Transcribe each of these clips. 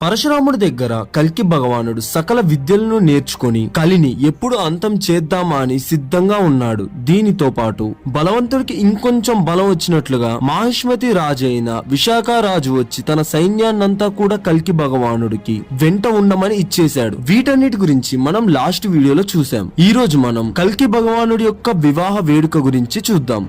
పరశురాముడి దగ్గర కల్కి భగవానుడు సకల విద్యలను నేర్చుకొని కలిని ఎప్పుడు అంతం చేద్దామా అని సిద్ధంగా ఉన్నాడు. దీనితో పాటు బలవంతుడికి ఇంకొంచెం బలం వచ్చినట్లుగా మాహిష్మతి రాజైన విశాఖ రాజు వచ్చి తన సైన్యాన్నంతా కూడా కల్కి భగవానుడికి వెంట ఉండమని ఇచ్చేశాడు. వీటన్నిటి గురించి మనం లాస్ట్ వీడియోలో చూసాం. ఈ రోజు మనం కల్కి భగవానుడి యొక్క వివాహ వేడుక గురించి చూద్దాం.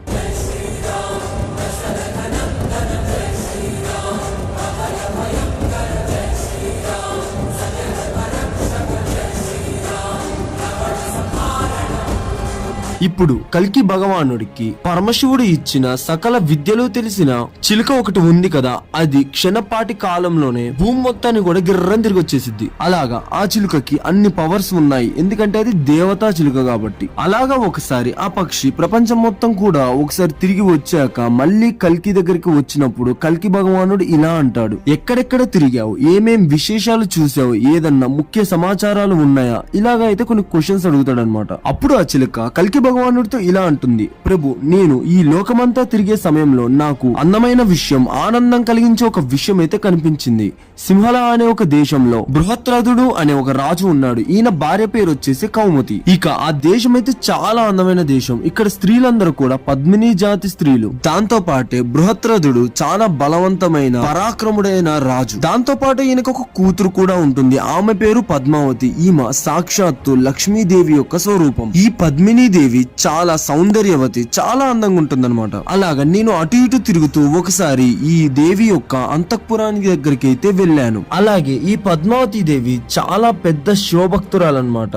ఇప్పుడు కల్కి భగవానుడికి పరమశివుడు ఇచ్చిన సకల విద్యలు తెలిసిన చిలుక ఒకటి ఉంది కదా, అది క్షణపాటి కాలంలోనే భూమి మొత్తాన్ని కూడా గిర్రం తిరిగి వచ్చేసిద్ది. అలాగా ఆ చిలుకకి అన్ని పవర్స్ ఉన్నాయి, ఎందుకంటే అది దేవతా చిలుక కాబట్టి. అలాగా ఒకసారి ఆ పక్షి ప్రపంచం మొత్తం కూడా ఒకసారి తిరిగి వచ్చాక మళ్ళీ కల్కి దగ్గరికి వచ్చినప్పుడు కల్కి భగవానుడు ఇలా అంటాడు, ఎక్కడెక్కడ తిరిగావు, ఏమేం విశేషాలు చూసావు, ఏదన్నా ముఖ్య సమాచారాలు ఉన్నాయా, ఇలాగా అయితే కొన్ని క్వశ్చన్స్ అడుగుతాడు అనమాట. అప్పుడు ఆ చిలుక కల్కి భగవానుడితో ఇలా అంటుంది, ప్రభు, నేను ఈ లోకమంతా తిరిగే సమయంలో నాకు అందమైన విషయం, ఆనందం కలిగించే ఒక విషయం అయితే కనిపించింది. సింహళ అనే ఒక దేశంలో బృహత్రథుడు అనే ఒక రాజు ఉన్నాడు. ఈయన భార్య పేరు వచ్చేసి కౌముతి. ఇక ఆ దేశం అయితే చాలా అందమైన దేశం. ఇక్కడ స్త్రీలందరూ కూడా పద్మిని జాతి స్త్రీలు. దాంతో పాటే బృహత్రథుడు చాలా బలవంతమైన పరాక్రముడైన రాజు. దాంతో పాటు ఈయనకు ఒక కూతురు కూడా ఉంటుంది. ఆమె పేరు పద్మావతి. ఈమె సాక్షాత్తు లక్ష్మీదేవి యొక్క స్వరూపం. ఈ పద్మిని దేవి చాలా సౌందర్యవతి, చాలా అందంగా ఉంటుందన్నమాట. అలాగా నేను అటు ఇటు తిరుగుతూ ఒకసారి ఈ దేవి యొక్క అంతఃపురానికి దగ్గరికి అయితే వెళ్ళాను. అలాగే ఈ పద్మావతి దేవి చాలా పెద్ద శివభక్తురాలన్నమాట.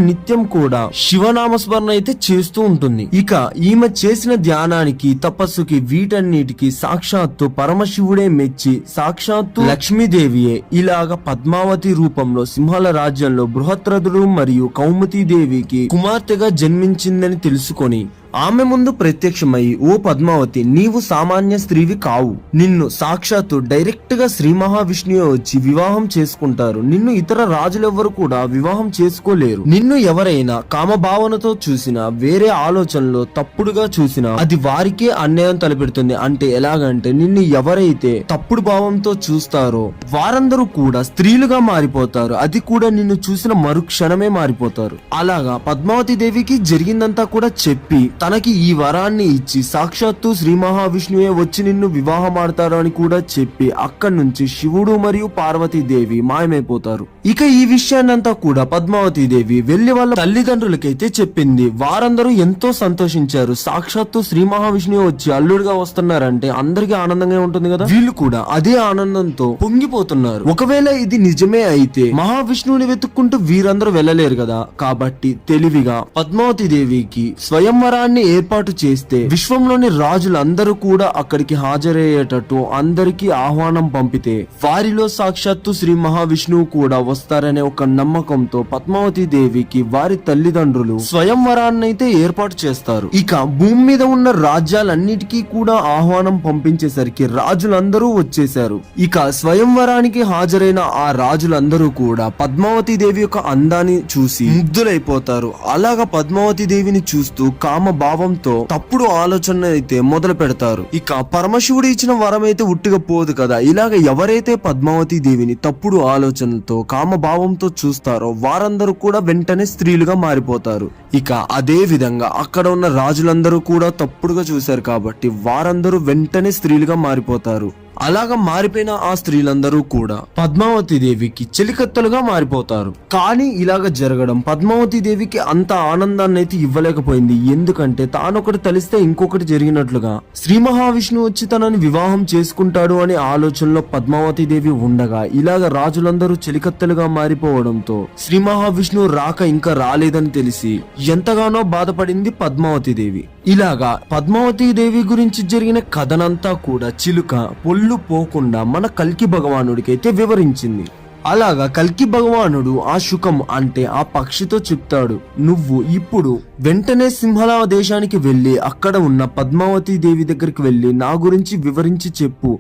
నిత్యం కూడా శివనామస్మరణ అయితే చేస్తూ ఉంటుంది. ఇక ఈమె చేసిన ధ్యానానికి, తపస్సుకి, వీటన్నిటికి సాక్షాత్తు పరమశివుడే మెచ్చి సాక్షాత్తు లక్ష్మీదేవియే ఇలాగ పద్మావతి రూపంలో సింహళ రాజ్యంలో బృహత్రథుడు మరియు కౌముతి దేవికి కుమార్తెగా జన్మించిందని తెలుసుకొని ఆమె ముందు ప్రత్యక్షమై, ఓ పద్మావతి, నీవు సామాన్య స్త్రీవి కావు. నిన్ను సాక్షాత్తు డైరెక్ట్ గా శ్రీ మహావిష్ణువే వచ్చి వివాహం చేసుకుంటారు. నిన్ను ఇతర రాజులెవ్వరు కూడా వివాహం చేసుకోలేరు. నిన్ను ఎవరైనా కామభావనతో చూసినా, వేరే ఆలోచనలో తప్పుడుగా చూసినా అది వారికే అన్యాయం తలపెడుతుంది. అంటే ఎలాగంటే నిన్ను ఎవరైతే తప్పుడు భావంతో చూస్తారో వారందరూ కూడా స్త్రీలుగా మారిపోతారు. అది కూడా నిన్ను చూసిన మరుక్షణమే మారిపోతారు. అలాగా పద్మావతి దేవికి జరిగిందంతా కూడా చెప్పి తనకి ఈ వరాన్ని ఇచ్చి సాక్షాత్తు శ్రీ మహావిష్ణువే వచ్చి నిన్ను వివాహం ఆడతారు అని కూడా చెప్పి అక్కడి నుంచి శివుడు మరియు పార్వతీదేవి మాయమైపోతారు. ఇక ఈ విషయాన్నంతా కూడా పద్మావతి దేవి వెళ్లి వాళ్ళ తల్లిదండ్రులకైతే చెప్పింది. వారందరూ ఎంతో సంతోషించారు. సాక్షాత్తు శ్రీ మహావిష్ణువే వచ్చి అల్లుడుగా వస్తున్నారంటే అందరికీ ఆనందంగా ఉంటుంది కదా. వీళ్ళు కూడా అదే ఆనందంతో పొంగిపోతున్నారు. ఒకవేళ ఇది నిజమే అయితే మహావిష్ణువుని వెతుక్కుంటూ వీరందరూ వెళ్ళలేరు కదా. కాబట్టి తెలివిగా పద్మావతి దేవికి స్వయంవరాన్ని ఏర్పాటు చేస్తే విశ్వంలోని రాజులందరూ కూడా అక్కడికి హాజరయ్యేటట్టు అందరికీ ఆహ్వానం పంపితే వారిలో సాక్షాత్తు శ్రీ మహావిష్ణువు కూడా వస్తారనే ఒక నమ్మకంతో పద్మావతి దేవికి వారి తల్లిదండ్రులు స్వయంవరాన్నైతే ఏర్పాటు చేస్తారు. ఇక భూమి మీద ఉన్న రాజ్యాలన్నిటికీ కూడా ఆహ్వానం పంపించేసరికి రాజులందరూ వచ్చేశారు. ఇక స్వయంవరానికి హాజరైన ఆ రాజులందరూ కూడా పద్మావతి దేవి యొక్క అందాన్ని చూసి ముగ్ధులైపోతారు. అలాగా పద్మావతి దేవిని చూస్తూ కామ భావంతో తప్పుడు ఆలోచన అయితే మొదలు పెడతారు. ఇక పరమశివుడు ఇచ్చిన వరం అయితే ఉట్టిగా పోదు కదా. ఇలాగ ఎవరైతే పద్మావతి దేవిని తప్పుడు ఆలోచనలతో కామభావంతో చూస్తారో వారందరూ కూడా వెంటనే స్త్రీలుగా మారిపోతారు. ఇక అదే విధంగా అక్కడ ఉన్న రాజులందరూ కూడా తప్పుడుగా చూశారు కాబట్టి వారందరూ వెంటనే స్త్రీలుగా మారిపోతారు. అలాగా మారిపోయిన ఆ స్త్రీలందరూ కూడా పద్మావతి దేవికి చెలికత్తలుగా మారిపోతారు. కానీ ఇలాగ జరగడం పద్మావతి దేవికి అంత ఆనందాన్ని అయితే ఇవ్వలేకపోయింది. ఎందుకంటే తానొకటి తలిస్తే ఇంకొకటి జరిగినట్లుగా శ్రీ మహావిష్ణువు వచ్చి తనని వివాహం చేసుకుంటాడు అనే ఆలోచనలో పద్మావతి దేవి ఉండగా ఇలాగ రాజులందరూ చెలికత్తలుగా మారిపోవడంతో శ్రీ మహావిష్ణువు రాక ఇంకా రాలేదని తెలిసి ఎంతగానో బాధపడింది పద్మావతి దేవి. ఇలాగా పద్మావతి దేవి గురించి జరిగిన కథనంతా కూడా చిలుక పొల్లు పోకుండా మన కల్కి భగవానుడికి అయితే వివరించింది. అలాగా కల్కి భగవానుడు ఆ శుకం అంటే ఆ పక్షితో చెప్తాడు, నువ్వు ఇప్పుడు వెంటనే సింహళ దేశానికి వెళ్లి అక్కడ ఉన్న పద్మావతి దేవి దగ్గరికి వెళ్లి నా గురించి వివరించి చెప్పు.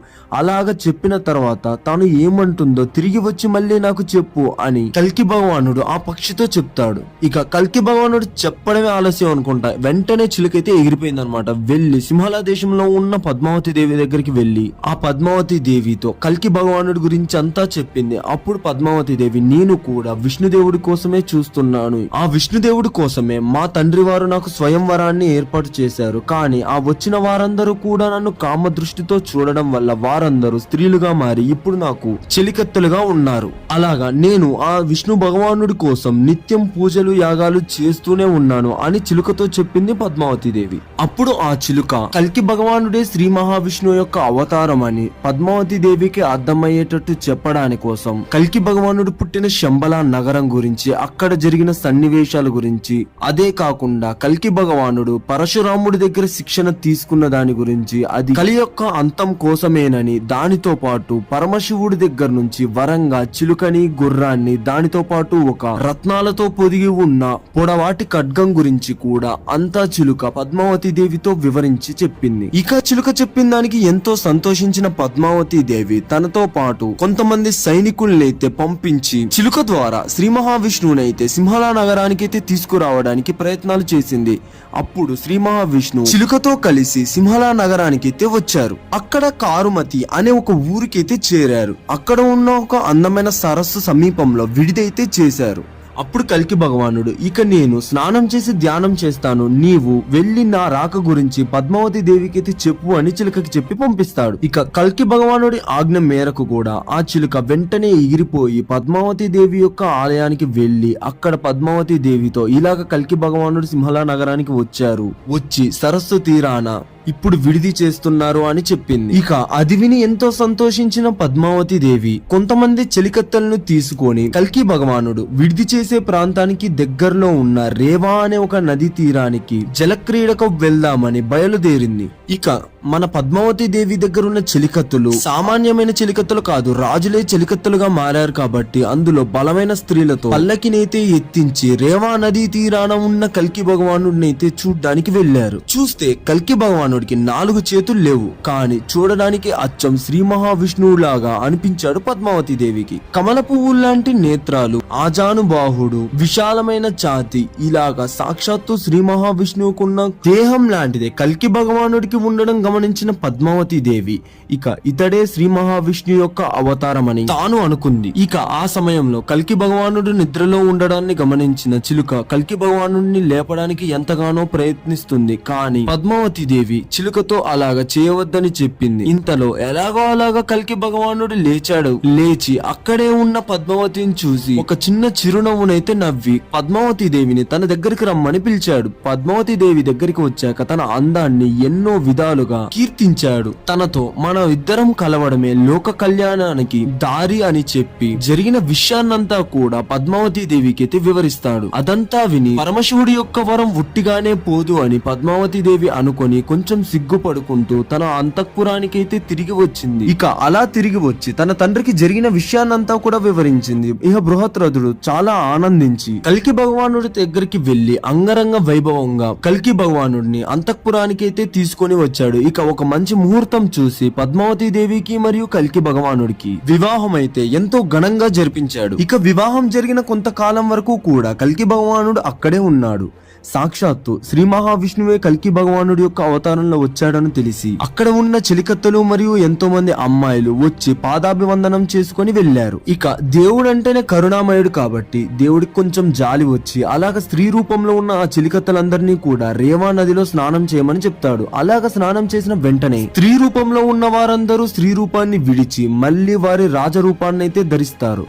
అలాగా చెప్పిన తర్వాత తాను ఏమంటుందో తిరిగి వచ్చి మళ్ళీ నాకు చెప్పు అని కల్కి భగవానుడు ఆ పక్షితో చెప్తాడు. ఇక కల్కి భగవానుడు చెప్పడమే ఆలస్యం అనుకుంటా, వెంటనే చిలుకైతే ఎగిరిపోయిందనమాట. వెళ్లి సింహళ దేశంలో ఉన్న పద్మావతి దేవి దగ్గరికి వెళ్లి ఆ పద్మావతి దేవితో కల్కి భగవానుడి గురించి అంతా చెప్పింది. అప్పుడు పద్మావతి దేవి, నేను కూడా విష్ణుదేవుడి కోసమే చూస్తున్నాను. ఆ విష్ణుదేవుడి కోసమే మా తండ్రి వారు నాకు స్వయంవరాన్ని ఏర్పాటు చేశారు. కానీ ఆ వచ్చిన వారందరూ కూడా నన్ను కామ దృష్టితో చూడడం వల్ల వారందరూ స్త్రీలుగా మారి ఇప్పుడు నాకు చెలికత్తెలుగా ఉన్నారు. అలాగా నేను ఆ విష్ణు భగవానుడి కోసం నిత్యం పూజలు యాగాలు చేస్తూనే ఉన్నాను అని చిలుకతో చెప్పింది పద్మావతి దేవి. అప్పుడు ఆ చిలుక కల్కి భగవానుడే శ్రీ మహావిష్ణువు యొక్క అవతారం అని పద్మావతి దేవికి అర్థమయ్యేటట్టు చెప్పడాని కోసం కల్కి భగవానుడు పుట్టిన శంబల నగరం గురించి, అక్కడ జరిగిన సన్నివేశాల గురించి, అదే కాకుండా కల్కి భగవానుడు పరశురాముడి దగ్గర శిక్షణ తీసుకున్న దాని గురించి, అది కలి యొక్క అంతం కోసమేనని, దానితో పాటు పరమశివుడి దగ్గర నుంచి వరంగా చిలుకని గుర్రాన్ని, దానితో పాటు ఒక రత్నాలతో పొదిగి ఉన్న పొడవాటి ఖడ్గం గురించి కూడా అంతా చిలుక పద్మావతి దేవితో వివరించి చెప్పింది. ఇక చిలుక చెప్పిన దానికి ఎంతో సంతోషించిన పద్మావతి దేవి తనతో పాటు కొంతమంది సైనికులనైతే పంపించి చిలుక ద్వారా శ్రీ మహావిష్ణువునైతే సింహళ నగరానికైతే తీసుకురావడానికి ప్రయత్నాలు చేసింది. అప్పుడు శ్రీ మహావిష్ణువు చిలుకతో కలిసి సింహళ నగరానికైతే వచ్చారు. అక్కడ కారుమతి అనే ఒక ఊరికైతే చేరారు. అక్కడ ఉన్న ఒక అందమైన సరస్సు సమీపంలో విడిదైతే చేశారు. అప్పుడు కల్కి భగవానుడు, ఇక నేను స్నానం చేసి ధ్యానం చేస్తాను, నీవు వెళ్లి నా రాక గురించి పద్మావతి దేవికి అయితే చెప్పు అని చిలుకకి చెప్పి పంపిస్తాడు. ఇక కల్కి భగవానుడి ఆజ్ఞ మేరకు కూడా ఆ చిలుక వెంటనే ఎగిరిపోయి పద్మావతి దేవి యొక్క ఆలయానికి వెళ్లి అక్కడ పద్మావతి దేవితో ఇలాగ కల్కి భగవానుడు సింహళ నగరానికి వచ్చారు, వచ్చి సరస్సు తీరాన ఇప్పుడు విడిది చేస్తున్నారు అని చెప్పింది. ఇక అది విని ఎంతో సంతోషించిన పద్మావతి దేవి కొంతమంది చెలికత్తెలను తీసుకొని కల్కి భగవానుడు విడిది చేసే ప్రాంతానికి దగ్గరలో ఉన్న రేవా అనే ఒక నది తీరానికి జలక్రీడకు వెళ్దామని బయలుదేరింది. ఇక మన పద్మావతి దేవి దగ్గర ఉన్న చెలికత్తులు సామాన్యమైన చెలికత్తులు కాదు, రాజులే చెలికత్తులుగా మారారు కాబట్టి అందులో బలమైన స్త్రీలతో పల్లకినైతే ఎత్తించి రేవా నదీ తీరాన ఉన్న కల్కి భగవానుడినైతే చూడ్డానికి వెళ్లారు. చూస్తే కల్కి భగవానుడికి 4 చేతులు లేవు, కానీ చూడడానికి అచ్చం శ్రీ మహావిష్ణువు లాగా అనిపించాడు పద్మావతి దేవికి. కమల పువ్వు లాంటి నేత్రాలు, ఆజానుబాహుడు, విశాలమైన ఛాతి, ఇలాగా సాక్షాత్తు శ్రీ మహావిష్ణువుకున్న దేహం లాంటిదే కల్కి భగవానుడికి ఉండడం గమనించిన పద్మావతి దేవి ఇక ఇతడే శ్రీ మహావిష్ణువు యొక్క అవతారమని తాను అనుకుంది. ఇక ఆ సమయంలో కల్కి భగవానుడు నిద్రలో ఉండడాన్ని గమనించిన చిలుక కల్కి భగవానుడిని లేపడానికి ఎంతగానో ప్రయత్నిస్తుంది. కానీ పద్మావతి దేవి చిలుకతో అలాగా చేయవద్దని చెప్పింది. ఇంతలో ఎలాగో అలాగా కల్కి భగవానుడు లేచాడు. లేచి అక్కడే ఉన్న పద్మావతిని చూసి ఒక చిన్న చిరునవ్వునైతే నవ్వి పద్మావతి దేవిని తన దగ్గరికి రమ్మని పిలిచాడు. పద్మావతి దేవి దగ్గరికి వచ్చాక తన అందాన్ని ఎన్నో విధాలుగా కీర్తించాడు. తనతో మన ఇద్దరం కలవడమే లోక కళ్యాణానికి దారి అని చెప్పి జరిగిన విషయాన్నంతా కూడా పద్మావతి దేవికి వివరిస్తాడు. అదంతా విని పరమశివుడి యొక్క వరం ఉట్టిగానే పోదు అని పద్మావతి దేవి అనుకొని కొంచెం సిగ్గుపడుకుంటూ తన అంతఃపురానికైతే తిరిగి వచ్చింది. ఇక అలా తిరిగి వచ్చి తన తండ్రికి జరిగిన విషయాన్నంతా కూడా వివరించింది. ఇక బృహత్రథుడు చాలా ఆనందించి కల్కి భగవానుడి దగ్గరికి వెళ్లి అంగరంగ వైభవంగా కల్కి భగవానుడిని అంతఃపురానికైతే తీసుకొని వచ్చాడు. ఇక ఒక మంచి ముహూర్తం చూసి పద్మావతి దేవికి మరియు కల్కి భగవానుడికి వివాహం అయితే ఎంతో ఘనంగా జరిపించాడు. ఇక వివాహం జరిగిన కొంతకాలం వరకు కూడా కల్కి భగవానుడు అక్కడే ఉన్నాడు. సాక్షాత్తు శ్రీ మహావిష్ణువే కల్కి భగవానుడి యొక్క అవతారంలో వచ్చాడని తెలిసి అక్కడ ఉన్న చెలికత్తెలు మరియు ఎంతో మంది అమ్మాయిలు వచ్చి పాదాభివందనం చేసుకొని వెళ్లారు. ఇక దేవుడు అంటేనే కరుణామయుడు కాబట్టి దేవుడికి కొంచెం జాలి వచ్చి అలాగ స్త్రీ రూపంలో ఉన్న ఆ చెలికత్తెలందరినీ కూడా రేవా నదిలో స్నానం చేయమని చెప్తాడు. అలాగ స్నానం చేసిన వెంటనే స్త్రీ రూపంలో ఉన్న వారందరూ స్త్రీ రూపాన్ని విడిచి మళ్ళీ వారి రాజరూపాన్ని అయితే ధరిస్తారు.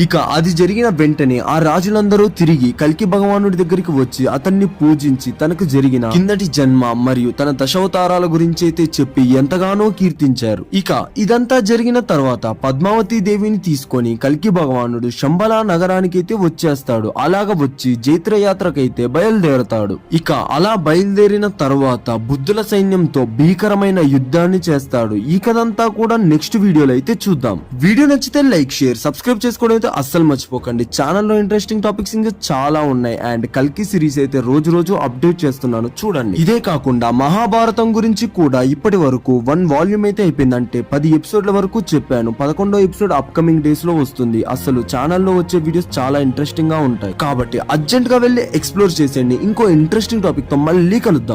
ఇక అది జరిగిన వెంటనే ఆ రాజులందరూ తిరిగి కల్కి భగవానుడి దగ్గరికి వచ్చి అతన్ని పూజించి తనకు జరిగిన కిందటి జన్మ మరియు తన దశావతారాల గురించి అయితే చెప్పి ఎంతగానో కీర్తించారు. ఇక ఇదంతా జరిగిన తర్వాత పద్మావతి దేవిని తీసుకొని కల్కి భగవానుడు శంబల నగరానికి అయితే వచ్చేస్తాడు. అలాగ వచ్చి జైత్రయాత్రకైతే బయలుదేరతాడు. ఇక అలా బయలుదేరిన తర్వాత బుద్ధుల సైన్యంతో భీకరమైన యుద్ధాన్ని చేస్తాడు. ఈ కథంతా కూడా నెక్స్ట్ వీడియోలో అయితే చూద్దాం. వీడియో నచ్చితే లైక్, షేర్, సబ్స్క్రైబ్ చేసుకోవడం అయితే అస్సలు మర్చిపోకండి. ఛానల్లో ఇంట్రెస్టింగ్ టాపిక్స్ ఇంకా చాలా ఉన్నాయి. అండ్ కల్కి సిరీస్ అయితే రోజు రోజు అప్డేట్ చేస్తున్నాను, చూడండి. ఇదే కాకుండా మహాభారతం గురించి కూడా ఇప్పటి వరకు 1 వాల్యూమ్ అయితే అయిపోయింది. అంటే 10 ఎపిసోడ్ల వరకు చెప్పాను. 11వ ఎపిసోడ్ అప్కమింగ్ డేస్ లో వస్తుంది. అసలు ఛానల్లో వచ్చే వీడియోస్ చాలా ఇంట్రెస్టింగ్ గా ఉంటాయి కాబట్టి అర్జెంట్ గా వెళ్ళి ఎక్స్ప్లోర్ చేసేయండి. ఇంకో ఇంట్రెస్టింగ్ టాపిక్ తో మళ్ళీ కలుద్దాం.